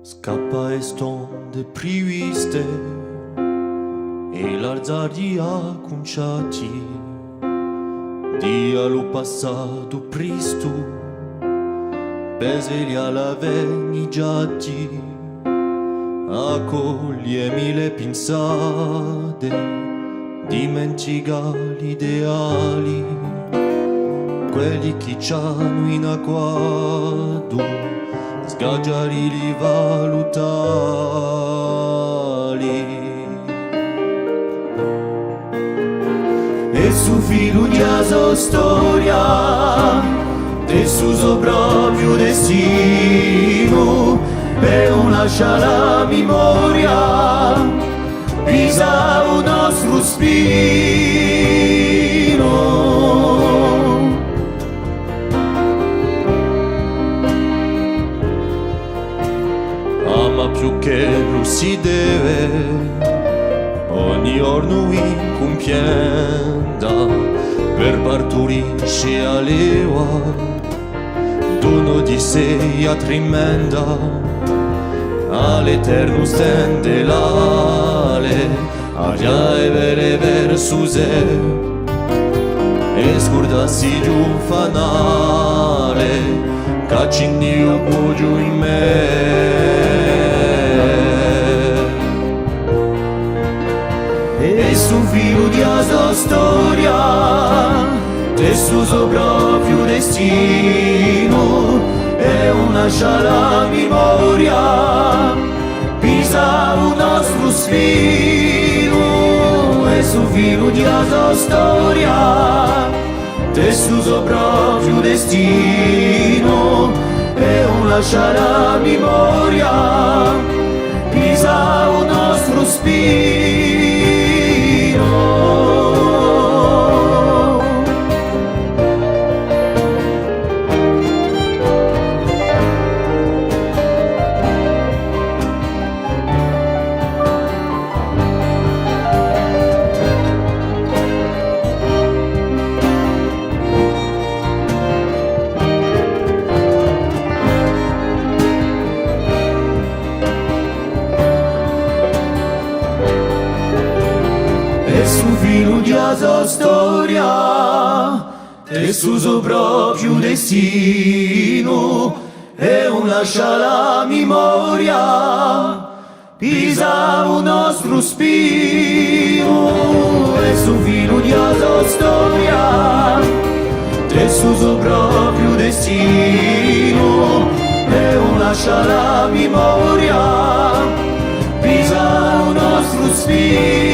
Scappa e stonde priviste e l'arzardi ha conciati dia lo passato pristo peseli alla venigiati accogliemi le pinzate dimentica gli ideali quelli che c'hanno in acquato sgaggiari li valutali e su filo di asa storia del suo proprio destino per non lasciare la memoria pisa il nostro spino. Ama più che lo si deve ogni giorno in compienda per parturisce a leva dono di sé a tremenda all'eterno stende l'ale aria e vere verso sé e scordassi giù fanale caccinni o buio in me e su filo di asa storia del suo proprio destino è una sciala memoria pisa un nostro spino e su filo di asa storia del suo proprio destino è una sciala memoria pisa un nostro spino. Su filo di asa storia del suo proprio destino e un lascia la memoria pisa un nostro spino e su filo di asa storia del suo proprio destino e un lascia la memoria pisa un nostro spino.